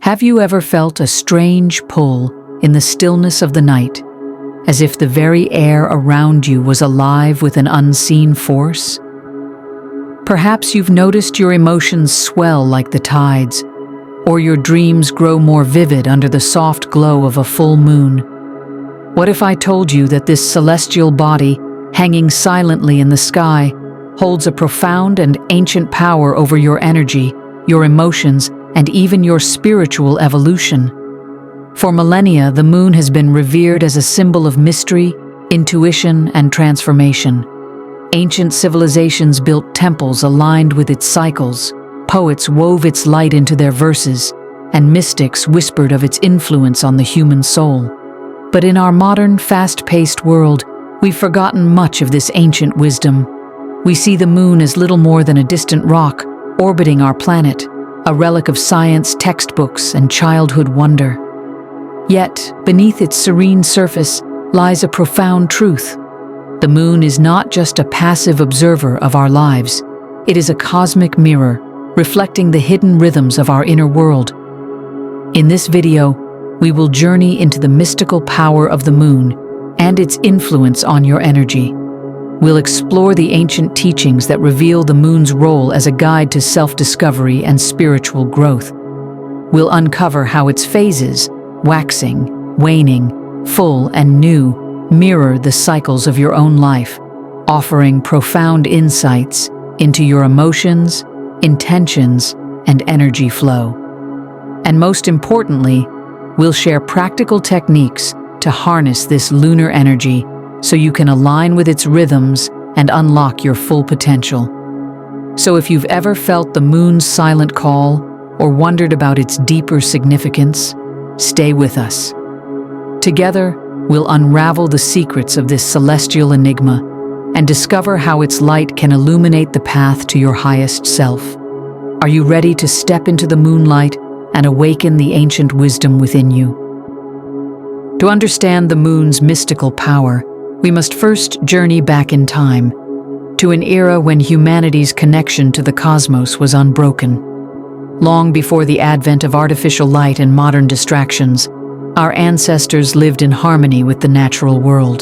Have you ever felt a strange pull in the stillness of the night, as if the very air around you was alive with an unseen force? Perhaps you've noticed your emotions swell like the tides, or your dreams grow more vivid under the soft glow of a full moon. What if I told you that this celestial body, hanging silently in the sky, holds a profound and ancient power over your energy, your emotions, and even your spiritual evolution? For millennia, the moon has been revered as a symbol of mystery, intuition, and transformation. Ancient civilizations built temples aligned with its cycles, poets wove its light into their verses, and mystics whispered of its influence on the human soul. But in our modern, fast-paced world, we've forgotten much of this ancient wisdom. We see the moon as little more than a distant rock orbiting our planet, a relic of science textbooks and childhood wonder. Yet, beneath its serene surface lies a profound truth. The moon is not just a passive observer of our lives. It is a cosmic mirror, reflecting the hidden rhythms of our inner world. In this video, we will journey into the mystical power of the moon and its influence on your energy. We'll explore the ancient teachings that reveal the moon's role as a guide to self-discovery and spiritual growth. We'll uncover how its phases, waxing, waning, full, and new, mirror the cycles of your own life, offering profound insights into your emotions, intentions, and energy flow. And most importantly, we'll share practical techniques to harness this lunar energy so you can align with its rhythms and unlock your full potential. So if you've ever felt the moon's silent call or wondered about its deeper significance, stay with us. Together, we'll unravel the secrets of this celestial enigma and discover how its light can illuminate the path to your highest self. Are you ready to step into the moonlight and awaken the ancient wisdom within you? To understand the moon's mystical power, we must first journey back in time, to an era when humanity's connection to the cosmos was unbroken. Long before the advent of artificial light and modern distractions, our ancestors lived in harmony with the natural world.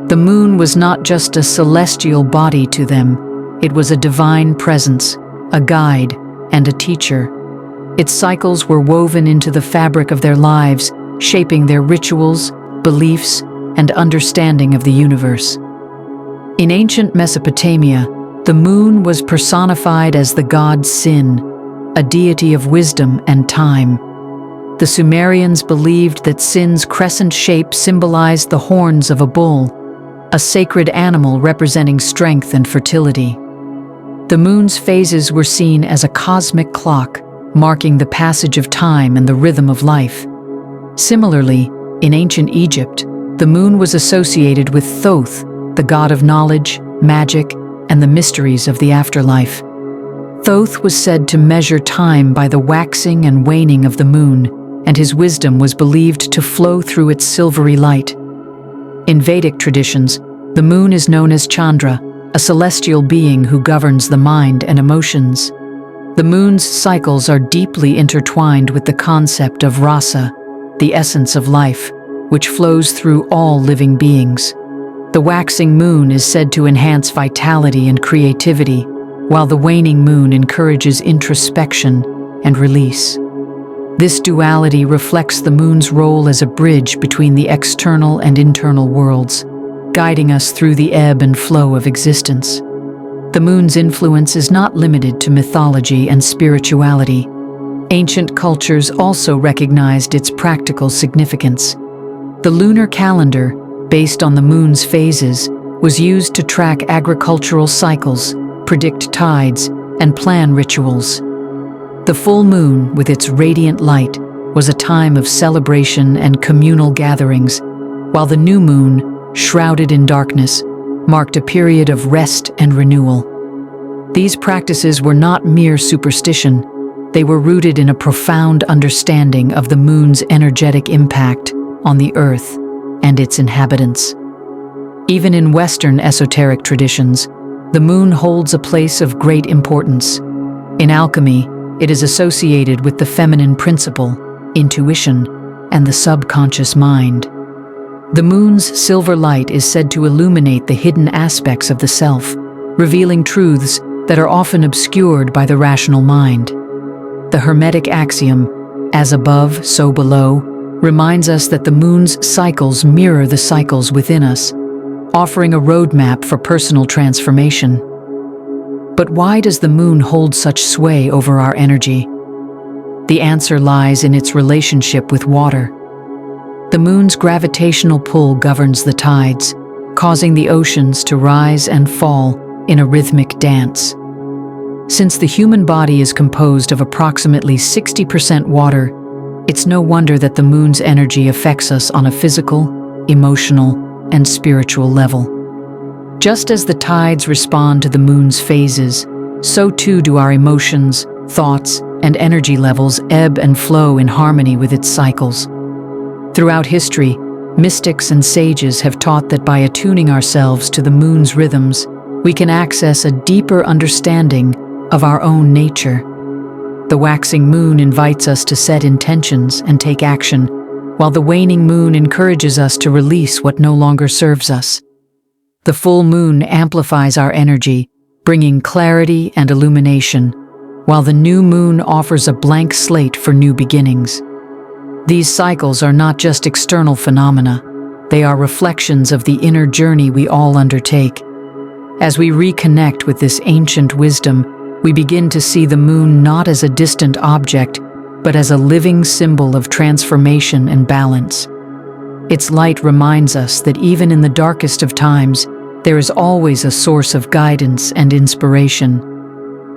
The moon was not just a celestial body to them, it was a divine presence, a guide, and a teacher. Its cycles were woven into the fabric of their lives, shaping their rituals, beliefs, and understanding of the universe. In ancient Mesopotamia, the moon was personified as the god Sin, a deity of wisdom and time. The Sumerians believed that Sin's crescent shape symbolized the horns of a bull, a sacred animal representing strength and fertility. The moon's phases were seen as a cosmic clock, marking the passage of time and the rhythm of life. Similarly, in ancient Egypt, the moon was associated with Thoth, the god of knowledge, magic, and the mysteries of the afterlife. Thoth was said to measure time by the waxing and waning of the moon, and his wisdom was believed to flow through its silvery light. In Vedic traditions, the moon is known as Chandra, a celestial being who governs the mind and emotions. The moon's cycles are deeply intertwined with the concept of rasa, the essence of life, which flows through all living beings. The waxing moon is said to enhance vitality and creativity, while the waning moon encourages introspection and release. This duality reflects the moon's role as a bridge between the external and internal worlds, guiding us through the ebb and flow of existence. The moon's influence is not limited to mythology and spirituality. Ancient cultures also recognized its practical significance. The lunar calendar, based on the moon's phases, was used to track agricultural cycles, predict tides, and plan rituals. The full moon, with its radiant light, was a time of celebration and communal gatherings, while the new moon, shrouded in darkness, marked a period of rest and renewal. These practices were not mere superstition, they were rooted in a profound understanding of the moon's energetic impact on the earth and its inhabitants. Even in Western esoteric traditions, the moon holds a place of great importance. In alchemy, It is associated with the feminine principle, intuition, and the subconscious mind. The moon's silver light is said to illuminate the hidden aspects of the self, revealing truths that are often obscured by the rational mind. The Hermetic axiom, "as above, so below," reminds us that the moon's cycles mirror the cycles within us, offering a roadmap for personal transformation. But why does the moon hold such sway over our energy? The answer lies in its relationship with water. The moon's gravitational pull governs the tides, causing the oceans to rise and fall in a rhythmic dance. Since the human body is composed of approximately 60% water, it's no wonder that the moon's energy affects us on a physical, emotional, and spiritual level. Just as the tides respond to the moon's phases, so too do our emotions, thoughts, and energy levels ebb and flow in harmony with its cycles. Throughout history, mystics and sages have taught that by attuning ourselves to the moon's rhythms, we can access a deeper understanding of our own nature. The waxing moon invites us to set intentions and take action, while the waning moon encourages us to release what no longer serves us. The full moon amplifies our energy, bringing clarity and illumination, while the new moon offers a blank slate for new beginnings. These cycles are not just external phenomena, they are reflections of the inner journey we all undertake. As we reconnect with this ancient wisdom, we begin to see the moon not as a distant object, but as a living symbol of transformation and balance. Its light reminds us that even in the darkest of times, there is always a source of guidance and inspiration.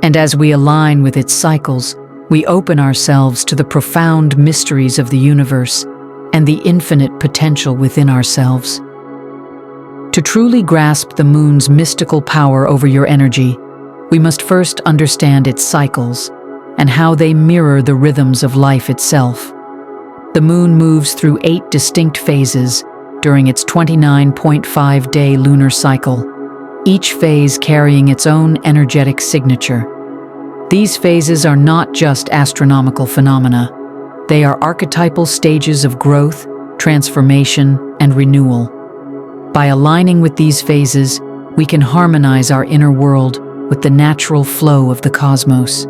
And as we align with its cycles, we open ourselves to the profound mysteries of the universe and the infinite potential within ourselves. To truly grasp the moon's mystical power over your energy, we must first understand its cycles and how they mirror the rhythms of life itself. The moon moves through 8 distinct phases during its 29.5-day lunar cycle, each phase carrying its own energetic signature. These phases are not just astronomical phenomena. They are archetypal stages of growth, transformation, and renewal. By aligning with these phases, we can harmonize our inner world with the natural flow of the cosmos.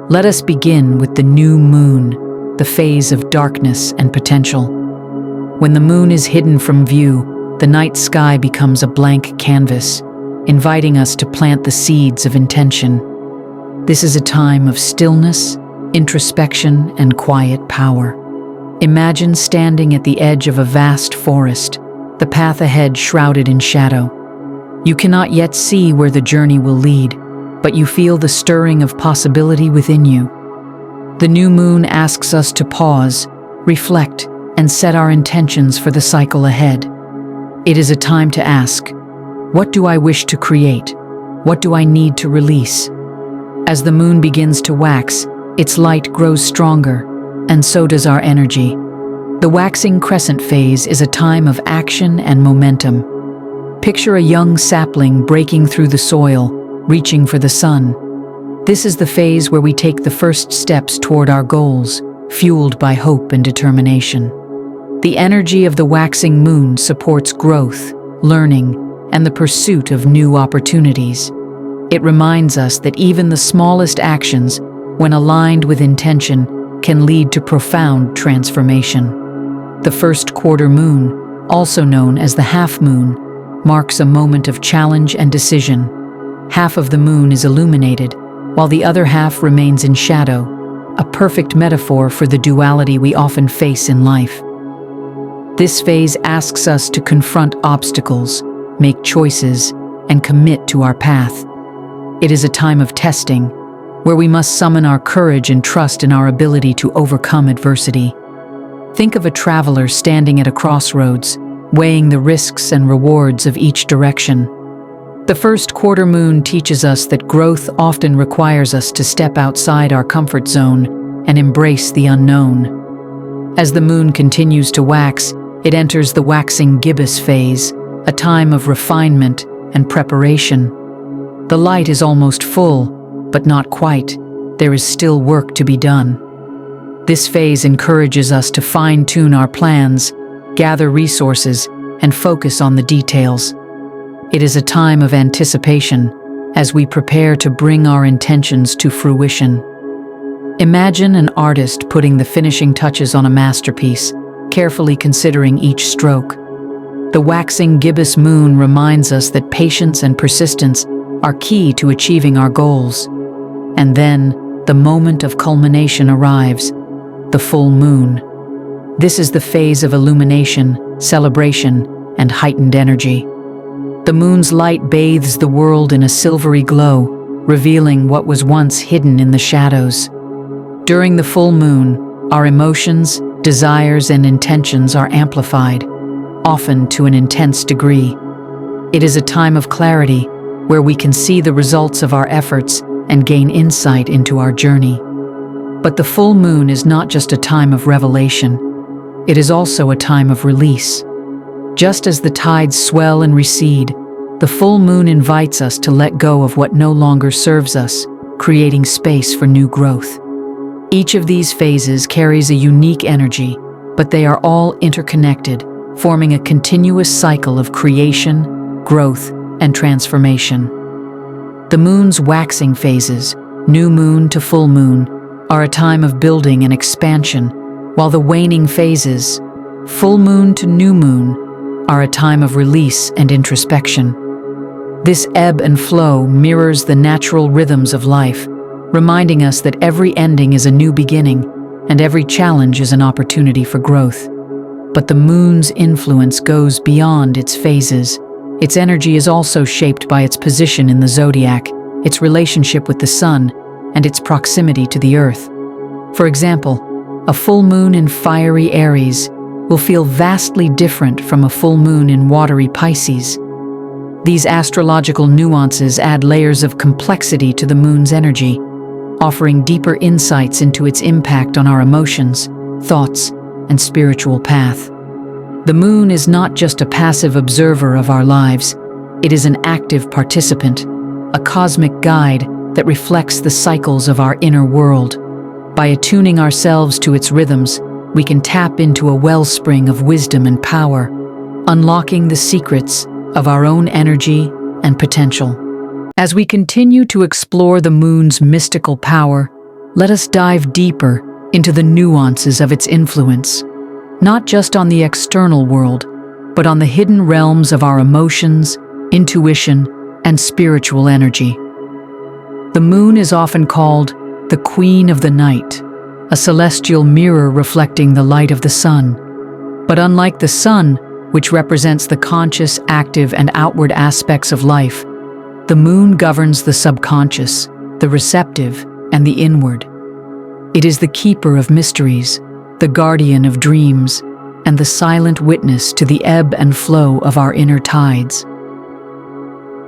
Let us begin with the new moon, the phase of darkness and potential. When the moon is hidden from view, the night sky becomes a blank canvas, inviting us to plant the seeds of intention. This is a time of stillness, introspection, and quiet power. Imagine standing at the edge of a vast forest, the path ahead shrouded in shadow. You cannot yet see where the journey will lead, but you feel the stirring of possibility within you. The new moon asks us to pause, reflect, and set our intentions for the cycle ahead. It is a time to ask, what do I wish to create? What do I need to release? As the moon begins to wax, its light grows stronger, and so does our energy. The waxing crescent phase is a time of action and momentum. Picture a young sapling breaking through the soil, reaching for the sun. This is the phase where we take the first steps toward our goals, fueled by hope and determination. The energy of the waxing moon supports growth, learning, and the pursuit of new opportunities. It reminds us that even the smallest actions, when aligned with intention, can lead to profound transformation. The first quarter moon, also known as the half moon, marks a moment of challenge and decision. Half of the moon is illuminated, while the other half remains in shadow, a perfect metaphor for the duality we often face in life. This phase asks us to confront obstacles, make choices, and commit to our path. It is a time of testing, where we must summon our courage and trust in our ability to overcome adversity. Think of a traveler standing at a crossroads, weighing the risks and rewards of each direction. The first quarter moon teaches us that growth often requires us to step outside our comfort zone and embrace the unknown. As the moon continues to wax, it enters the waxing gibbous phase, a time of refinement and preparation. The light is almost full, but not quite, there is still work to be done. This phase encourages us to fine-tune our plans, gather resources, and focus on the details. It is a time of anticipation as we prepare to bring our intentions to fruition. Imagine an artist putting the finishing touches on a masterpiece, carefully considering each stroke. The waxing gibbous moon reminds us that patience and persistence are key to achieving our goals. And then, the moment of culmination arrives, the full moon. This is the phase of illumination, celebration, and heightened energy. The moon's light bathes the world in a silvery glow, revealing what was once hidden in the shadows. During the full moon, our emotions, desires, and intentions are amplified, often to an intense degree. It is a time of clarity, where we can see the results of our efforts and gain insight into our journey. But the full moon is not just a time of revelation. It is also a time of release. Just as the tides swell and recede, the full moon invites us to let go of what no longer serves us, creating space for new growth. Each of these phases carries a unique energy, but they are all interconnected, forming a continuous cycle of creation, growth, and transformation. The moon's waxing phases, new moon to full moon, are a time of building and expansion, while the waning phases, full moon to new moon, are a time of release and introspection. This ebb and flow mirrors the natural rhythms of life, reminding us that every ending is a new beginning and every challenge is an opportunity for growth. But the moon's influence goes beyond its phases. Its energy is also shaped by its position in the zodiac, its relationship with the sun, and its proximity to the earth. For example, a full moon in fiery Aries will feel vastly different from a full moon in watery Pisces. These astrological nuances add layers of complexity to the moon's energy, offering deeper insights into its impact on our emotions, thoughts, and spiritual path. The moon is not just a passive observer of our lives, it is an active participant, a cosmic guide that reflects the cycles of our inner world. By attuning ourselves to its rhythms, we can tap into a wellspring of wisdom and power, unlocking the secrets of our own energy and potential. As we continue to explore the moon's mystical power, let us dive deeper into the nuances of its influence, not just on the external world, but on the hidden realms of our emotions, intuition, and spiritual energy. The moon is often called the Queen of the Night, a celestial mirror reflecting the light of the sun. But unlike the sun, which represents the conscious, active, and outward aspects of life, the moon governs the subconscious, the receptive, and the inward. It is the keeper of mysteries, the guardian of dreams, and the silent witness to the ebb and flow of our inner tides.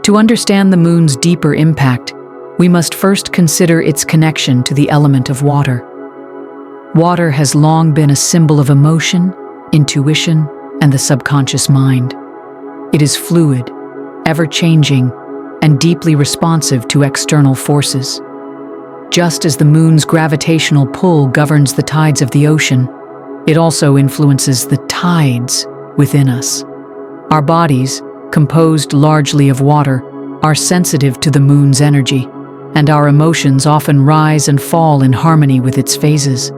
To understand the moon's deeper impact, we must first consider its connection to the element of water. Water has long been a symbol of emotion, intuition, and the subconscious mind. It is fluid, ever-changing, and deeply responsive to external forces. Just as the moon's gravitational pull governs the tides of the ocean, it also influences the tides within us. Our bodies, composed largely of water, are sensitive to the moon's energy, and our emotions often rise and fall in harmony with its phases.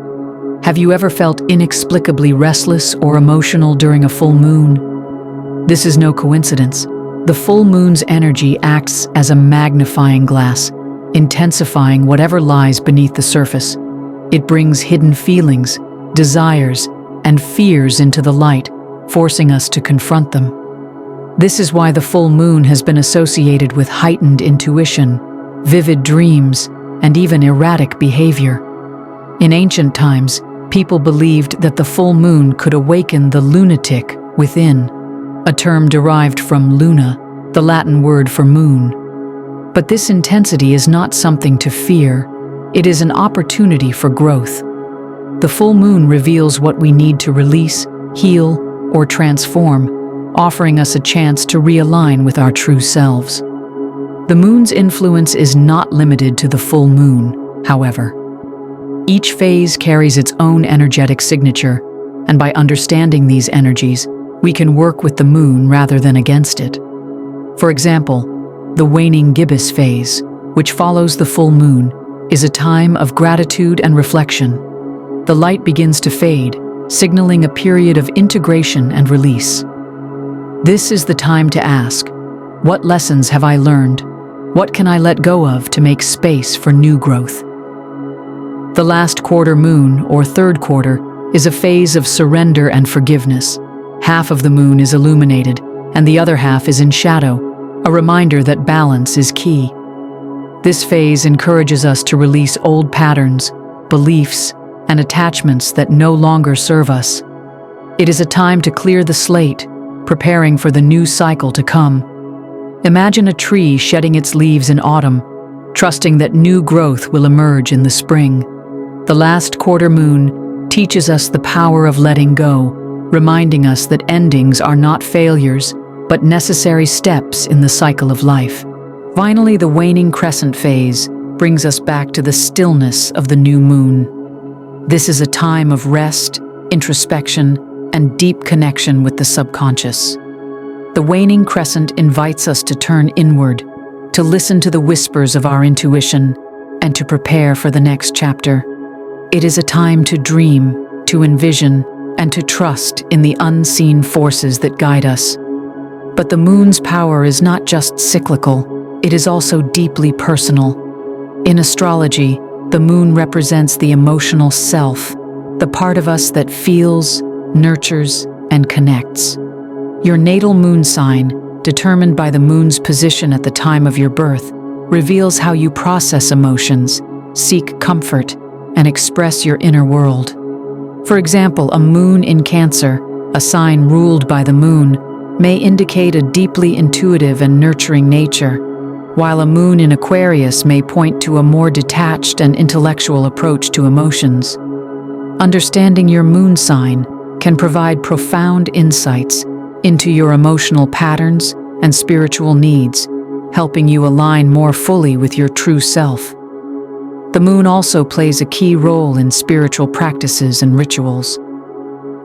Have you ever felt inexplicably restless or emotional during a full moon? This is no coincidence. The full moon's energy acts as a magnifying glass, intensifying whatever lies beneath the surface. It brings hidden feelings, desires, and fears into the light, forcing us to confront them. This is why the full moon has been associated with heightened intuition, vivid dreams, and even erratic behavior. In ancient times, people believed that the full moon could awaken the lunatic within, a term derived from luna, the Latin word for moon. But this intensity is not something to fear, it is an opportunity for growth. The full moon reveals what we need to release, heal, or transform, offering us a chance to realign with our true selves. The moon's influence is not limited to the full moon. however. Each phase carries its own energetic signature, and by understanding these energies, we can work with the moon rather than against it. For example, the waning gibbous phase, which follows the full moon, is a time of gratitude and reflection. The light begins to fade, signaling a period of integration and release. This is the time to ask, what lessons have I learned? What can I let go of to make space for new growth? The last quarter moon, or third quarter, is a phase of surrender and forgiveness. Half of the moon is illuminated, and the other half is in shadow, a reminder that balance is key. This phase encourages us to release old patterns, beliefs, and attachments that no longer serve us. It is a time to clear the slate, preparing for the new cycle to come. Imagine a tree shedding its leaves in autumn, trusting that new growth will emerge in the spring. The last quarter moon teaches us the power of letting go, reminding us that endings are not failures, but necessary steps in the cycle of life. Finally, the waning crescent phase brings us back to the stillness of the new moon. This is a time of rest, introspection, and deep connection with the subconscious. The waning crescent invites us to turn inward, to listen to the whispers of our intuition, and to prepare for the next chapter. It is a time to dream, to envision, and to trust in the unseen forces that guide us. But the moon's power is not just cyclical, it is also deeply personal. In astrology, the moon represents the emotional self, the part of us that feels, nurtures, and connects. Your natal moon sign, determined by the moon's position at the time of your birth, reveals how you process emotions, seek comfort, and express your inner world. For example, a moon in Cancer, a sign ruled by the moon, may indicate a deeply intuitive and nurturing nature, while a moon in Aquarius may point to a more detached and intellectual approach to emotions. Understanding your moon sign can provide profound insights into your emotional patterns and spiritual needs, helping you align more fully with your true self. The moon also plays a key role in spiritual practices and rituals.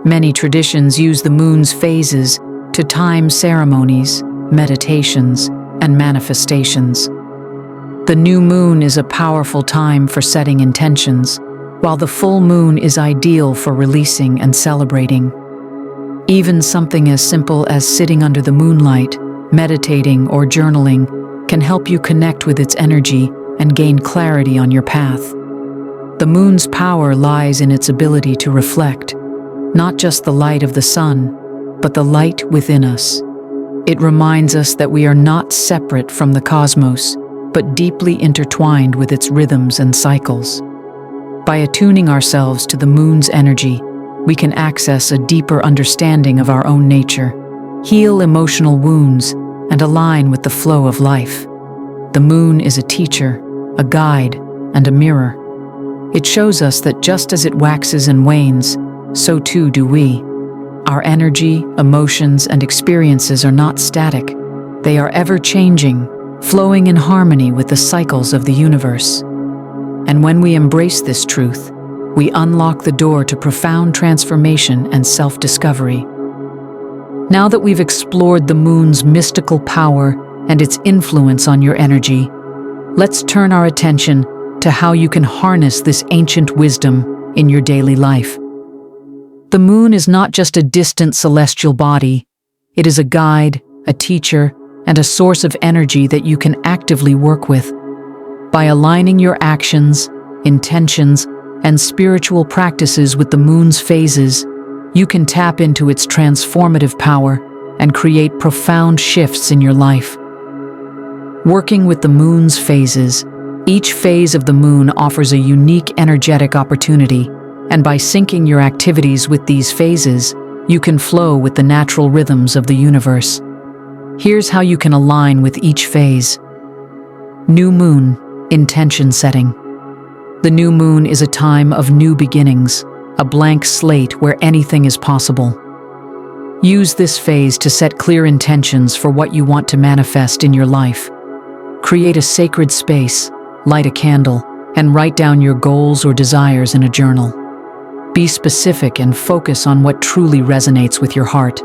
Many traditions use the moon's phases to time ceremonies, meditations, and manifestations. The new moon is a powerful time for setting intentions, while the full moon is ideal for releasing and celebrating. Even something as simple as sitting under the moonlight, meditating, or journaling can help you connect with its energy and gain clarity on your path. The moon's power lies in its ability to reflect, not just the light of the sun, but the light within us. It reminds us that we are not separate from the cosmos, but deeply intertwined with its rhythms and cycles. By attuning ourselves to the moon's energy, we can access a deeper understanding of our own nature, heal emotional wounds, and align with the flow of life. The moon is a teacher, a guide, and a mirror. It shows us that just as it waxes and wanes, so too do we. Our energy, emotions, and experiences are not static. They are ever-changing, flowing in harmony with the cycles of the universe. And when we embrace this truth, we unlock the door to profound transformation and self-discovery. Now that we've explored the moon's mystical power and its influence on your energy, let's turn our attention to how you can harness this ancient wisdom in your daily life. The moon is not just a distant celestial body. It is a guide, a teacher, and a source of energy that you can actively work with. By aligning your actions, intentions, and spiritual practices with the moon's phases, you can tap into its transformative power and create profound shifts in your life. Working with the moon's phases, each phase of the moon offers a unique energetic opportunity, and by syncing your activities with these phases, you can flow with the natural rhythms of the universe. Here's how you can align with each phase. New moon, intention setting. The new moon is a time of new beginnings, a blank slate where anything is possible. Use this phase to set clear intentions for what you want to manifest in your life. Create a sacred space, light a candle, and write down your goals or desires in a journal. Be specific and focus on what truly resonates with your heart.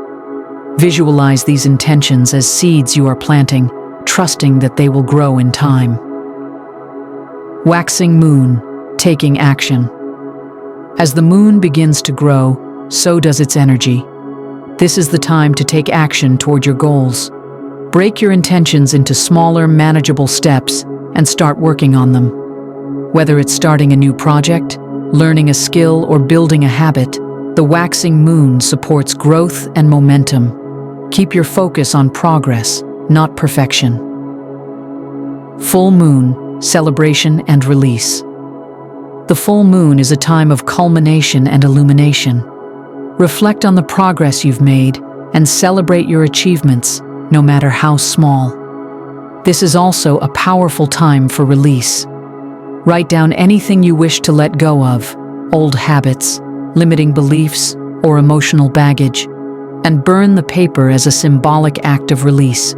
Visualize these intentions as seeds you are planting, trusting that they will grow in time. Waxing moon, taking action. As the moon begins to grow, so does its energy. This is the time to take action toward your goals. Break your intentions into smaller, manageable steps and start working on them. Whether it's starting a new project, learning a skill, or building a habit, the waxing moon supports growth and momentum. Keep your focus on progress, not perfection. Full moon, celebration and release. The full moon is a time of culmination and illumination. Reflect on the progress you've made and celebrate your achievements, no matter how small. This is also a powerful time for release. Write down anything you wish to let go of, old habits, limiting beliefs, or emotional baggage, and burn the paper as a symbolic act of release.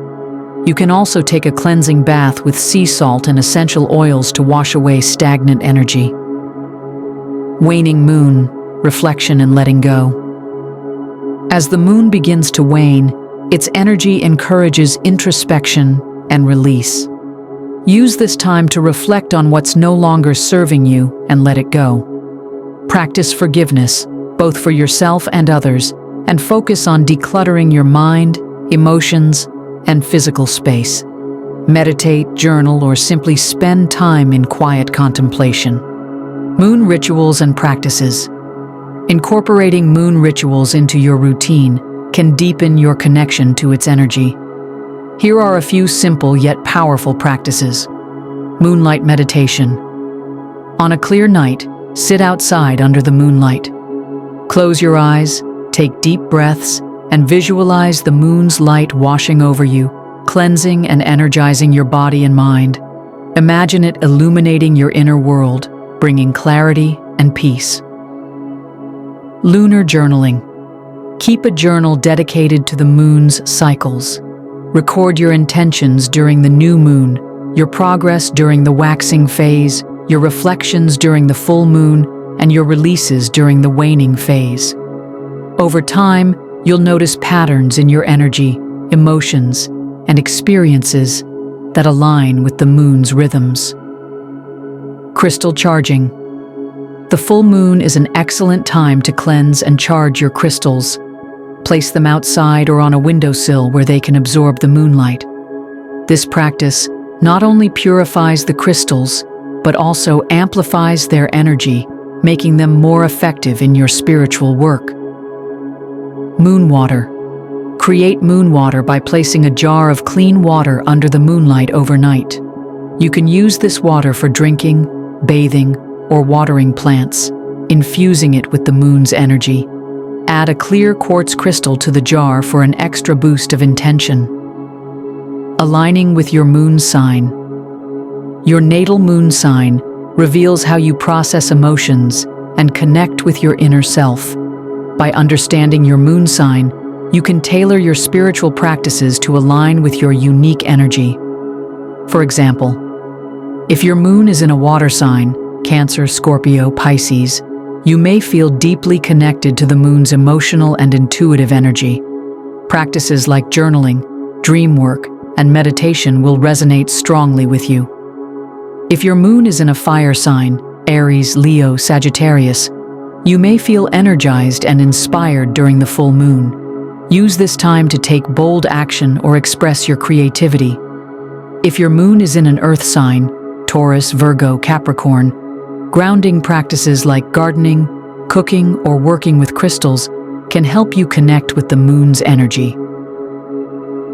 You can also take a cleansing bath with sea salt and essential oils to wash away stagnant energy. Waning moon, reflection and letting go. As the moon begins to wane, its energy encourages introspection and release. Use this time to reflect on what's no longer serving you and let it go. Practice forgiveness, both for yourself and others, and focus on decluttering your mind, emotions, and physical space. Meditate, journal, or simply spend time in quiet contemplation. Moon rituals and practices. Incorporating moon rituals into your routine can deepen your connection to its energy. Here are a few simple yet powerful practices. Moonlight meditation. On a clear night, sit outside under the moonlight. Close your eyes, take deep breaths, and visualize the moon's light washing over you, cleansing and energizing your body and mind. Imagine it illuminating your inner world, bringing clarity and peace. Lunar journaling. Keep a journal dedicated to the moon's cycles. Record your intentions during the new moon, your progress during the waxing phase, your reflections during the full moon, and your releases during the waning phase. Over time, you'll notice patterns in your energy, emotions, and experiences that align with the moon's rhythms. Crystal charging. The full moon is an excellent time to cleanse and charge your crystals. Place them outside or on a windowsill where they can absorb the moonlight. This practice not only purifies the crystals, but also amplifies their energy, making them more effective in your spiritual work. Moon water. Create moon water by placing a jar of clean water under the moonlight overnight. You can use this water for drinking, bathing, or watering plants, infusing it with the moon's energy. Add a clear quartz crystal to the jar for an extra boost of intention. Aligning with your moon sign. Your natal moon sign reveals how you process emotions and connect with your inner self. By understanding your moon sign, you can tailor your spiritual practices to align with your unique energy. For example, if your moon is in a water sign, Cancer, Scorpio, Pisces, you may feel deeply connected to the moon's emotional and intuitive energy. Practices like journaling, dream work, and meditation will resonate strongly with you. If your moon is in a fire sign, Aries, Leo, Sagittarius, you may feel energized and inspired during the full moon. Use this time to take bold action or express your creativity. If your moon is in an earth sign, Taurus, Virgo, Capricorn, grounding practices like gardening, cooking, or working with crystals can help you connect with the moon's energy.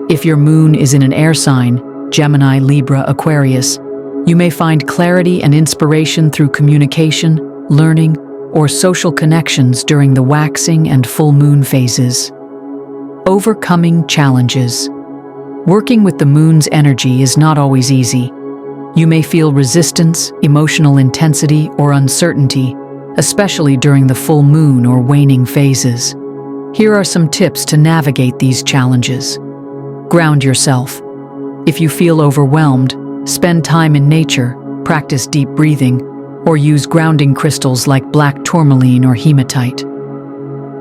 If your moon is in an air sign, Gemini, Libra, Aquarius, you may find clarity and inspiration through communication, learning, or social connections during the waxing and full moon phases. Overcoming challenges. Working with the moon's energy is not always easy. You may feel resistance, emotional intensity, or uncertainty, especially during the full moon or waning phases. Here are some tips to navigate these challenges. Ground yourself. If you feel overwhelmed, spend time in nature, practice deep breathing, or use grounding crystals like black tourmaline or hematite.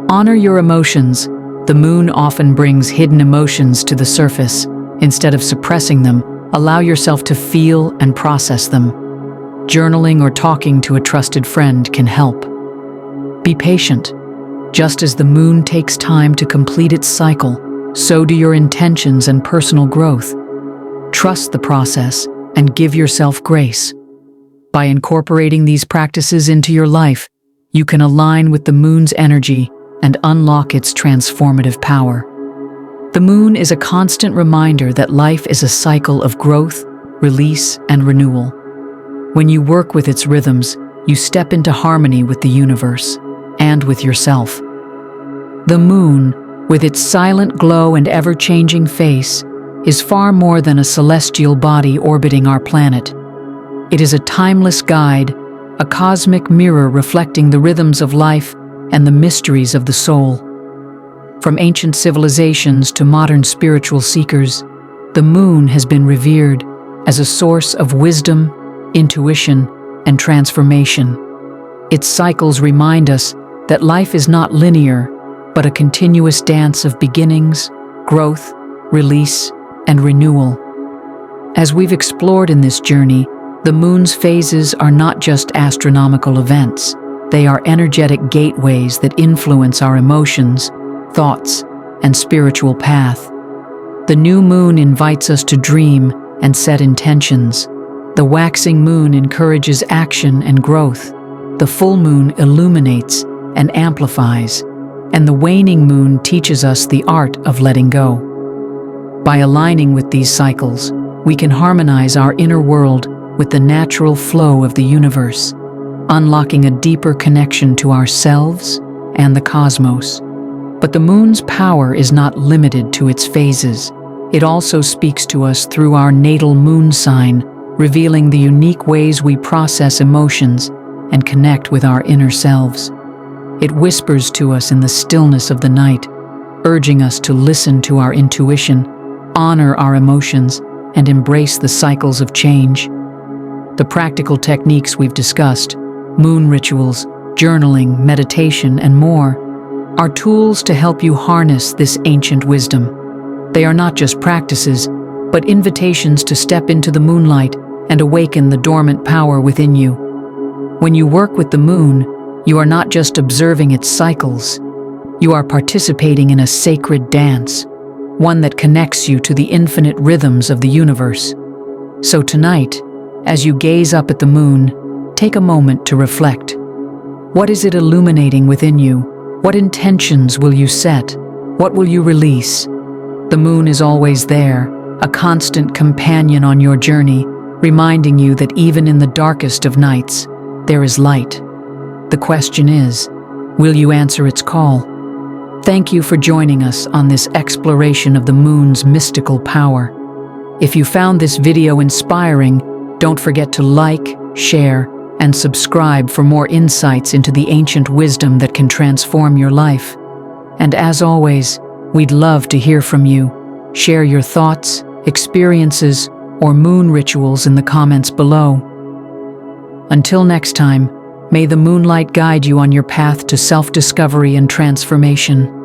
Honor your emotions. The moon often brings hidden emotions to the surface. Instead of suppressing them, allow yourself to feel and process them. Journaling or talking to a trusted friend can help. Be patient. Just as the moon takes time to complete its cycle, so do your intentions and personal growth. Trust the process and give yourself grace. By incorporating these practices into your life, you can align with the moon's energy and unlock its transformative power. The moon is a constant reminder that life is a cycle of growth, release, and renewal. When you work with its rhythms, you step into harmony with the universe and with yourself. The moon, with its silent glow and ever-changing face, is far more than a celestial body orbiting our planet. It is a timeless guide, a cosmic mirror reflecting the rhythms of life and the mysteries of the soul. From ancient civilizations to modern spiritual seekers, the moon has been revered as a source of wisdom, intuition, and transformation. Its cycles remind us that life is not linear, but a continuous dance of beginnings, growth, release, and renewal. As we've explored in this journey, the moon's phases are not just astronomical events. They are energetic gateways that influence our emotions, thoughts, and spiritual path. The new moon invites us to dream and set intentions. The waxing moon encourages action and growth. The full moon illuminates and amplifies, and the waning moon teaches us the art of letting go. By aligning with these cycles, we can harmonize our inner world with the natural flow of the universe, unlocking a deeper connection to ourselves and the cosmos. But the moon's power is not limited to its phases. It also speaks to us through our natal moon sign, revealing the unique ways we process emotions and connect with our inner selves. It whispers to us in the stillness of the night, urging us to listen to our intuition, honor our emotions, and embrace the cycles of change. The practical techniques we've discussed, moon rituals, journaling, meditation, and more, are tools to help you harness this ancient wisdom. They are not just practices, but invitations to step into the moonlight and awaken the dormant power within you. When you work with the moon, you are not just observing its cycles. You are participating in a sacred dance, one that connects you to the infinite rhythms of the universe. So tonight, as you gaze up at the moon, take a moment to reflect. What is it illuminating within you? What intentions will you set? What will you release? The moon is always there, a constant companion on your journey, reminding you that even in the darkest of nights, there is light. The question is, will you answer its call? Thank you for joining us on this exploration of the moon's mystical power. If you found this video inspiring, don't forget to like, share, and subscribe for more insights into the ancient wisdom that can transform your life. And as always, we'd love to hear from you. Share your thoughts, experiences, or moon rituals in the comments below. Until next time, may the moonlight guide you on your path to self-discovery and transformation.